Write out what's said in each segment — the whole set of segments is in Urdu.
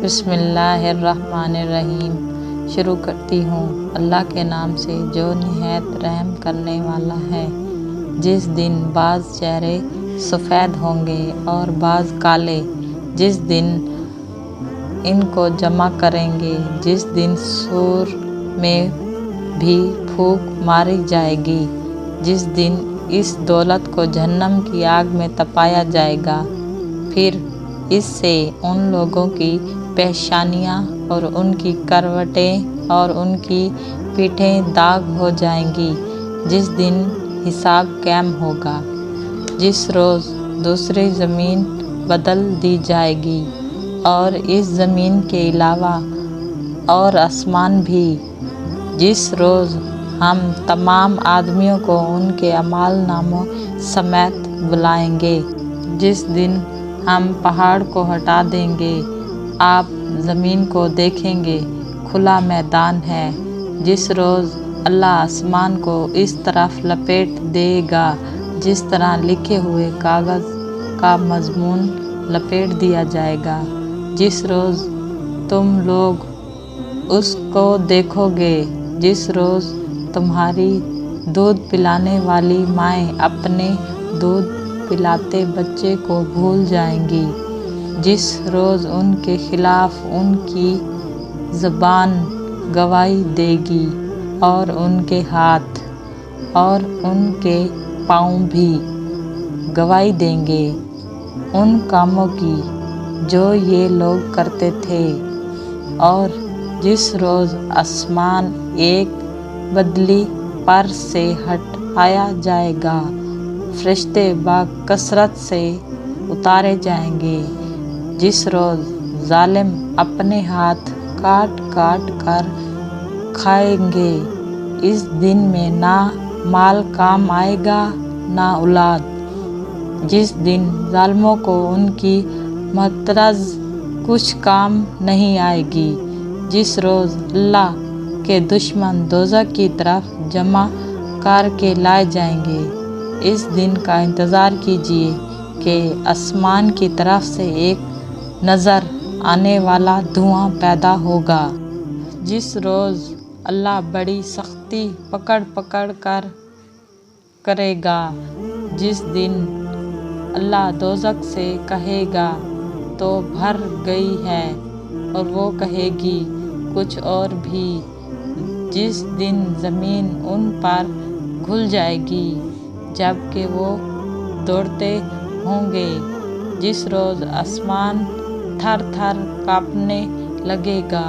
بسم اللہ الرحمن الرحیم۔ شروع کرتی ہوں اللہ کے نام سے جو نہایت رحم کرنے والا ہے۔ جس دن بعض چہرے سفید ہوں گے اور بعض کالے، جس دن ان کو جمع کریں گے، جس دن سور میں بھی پھونک ماری جائے گی، جس دن اس دولت کو جہنم کی آگ میں تپایا جائے گا، پھر اس سے ان لوگوں کی پیشانیاں اور ان کی کروٹیں اور ان کی پیٹھیں داغ ہو جائیں گی، جس دن حساب قائم ہوگا، جس روز دوسری زمین بدل دی جائے گی اور اس زمین کے علاوہ اور آسمان بھی، جس روز ہم تمام آدمیوں کو ان کے اعمال ناموں سمیت بلائیں گے، جس دن ہم پہاڑ کو ہٹا دیں گے، آپ زمین کو دیکھیں گے، کھلا میدان ہے، جس روز اللہ آسمان کو اس طرح لپیٹ دے گا جس طرح لکھے ہوئے کاغذ کا مضمون لپیٹ دیا جائے گا، جس روز تم لوگ اس کو دیکھو گے، جس روز تمہاری دودھ پلانے والی مائیں اپنے دودھ پلاتے بچے کو بھول جائیں گی، جس روز ان کے خلاف ان کی زبان گواہی دے گی اور ان کے ہاتھ اور ان کے پاؤں بھی گواہی دیں گے ان کاموں کی جو یہ لوگ کرتے تھے، اور جس روز آسمان ایک بدلی پر سے ہٹایا جائے گا، فرشتے بکثرت سے اتارے جائیں گے، جس روز ظالم اپنے ہاتھ کاٹ کاٹ کر کھائیں گے، اس دن میں نہ مال کام آئے گا نہ اولاد، جس دن ظالموں کو ان کی محترز کچھ کام نہیں آئے گی، جس روز اللہ کے دشمن دوزخ کی طرف جمع کر کے لائے جائیں گے۔ اس دن کا انتظار کیجیے کہ آسمان کی طرف سے ایک نظر آنے والا دھواں پیدا ہوگا۔ جس روز اللہ بڑی سختی پکڑ پکڑ کر کرے گا، جس دن اللہ دوزخ سے کہے گا تو بھر گئی ہے، اور وہ کہے گی کچھ اور بھی، جس دن زمین ان پر گھل جائے گی جبکہ وہ دوڑتے ہوں گے، جس روز آسمان تھر تھر کانپنے لگے گا،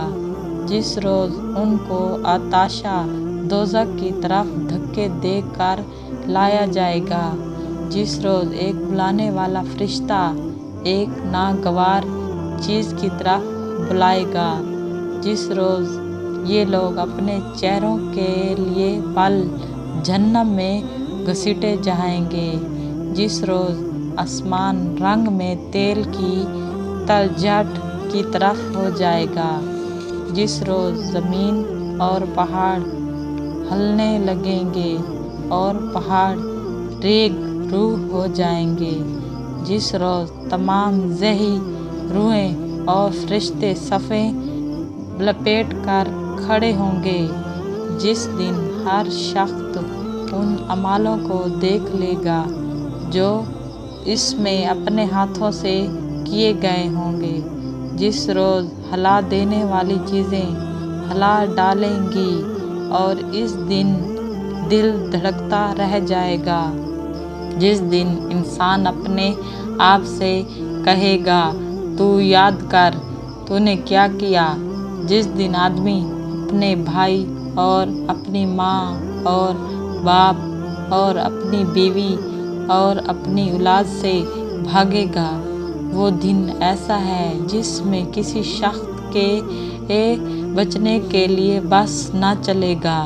جس روز ان کو آتشِ دوزخ کی طرف دھکے دے کر لایا جائے گا، جس روز ایک بلانے والا فرشتہ ایک ناگوار چیز کی طرف بلائے گا، جس روز یہ لوگ اپنے چہروں کے لیے بل جہنم میں گھسیٹے جائیں گے، جس روز آسمان رنگ میں تیل کی تلچھٹ کی طرح ہو جائے گا، جس روز زمین اور پہاڑ ہلنے لگیں گے اور پہاڑ ریگ روح ہو جائیں گے، جس روز تمام ذی روحیں اور فرشتے صفیں لپیٹ کر کھڑے ہوں گے، جس دن ہر شخص ان اعمالوں کو دیکھ لے گا جو اس میں اپنے ہاتھوں سے کیے گئے ہوں گے، جس روز ہلا دینے والی چیزیں ہلا ڈالیں گی اور اس دن دل دھڑکتا رہ جائے گا، جس دن انسان اپنے آپ سے کہے گا تو یاد کر تو نے کیا کیا، جس دن آدمی اپنے بھائی اور اپنی ماں اور باپ اور اپنی بیوی اور اپنی اولاد سے بھاگے گا، وہ دن ایسا ہے جس میں کسی شخص کے بچنے کے لیے بس نہ چلے گا،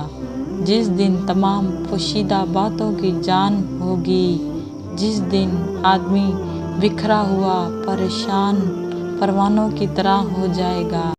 جس دن تمام پوشیدہ باتوں کی جان ہوگی، جس دن آدمی بکھرا ہوا پریشان پروانوں کی طرح ہو جائے گا۔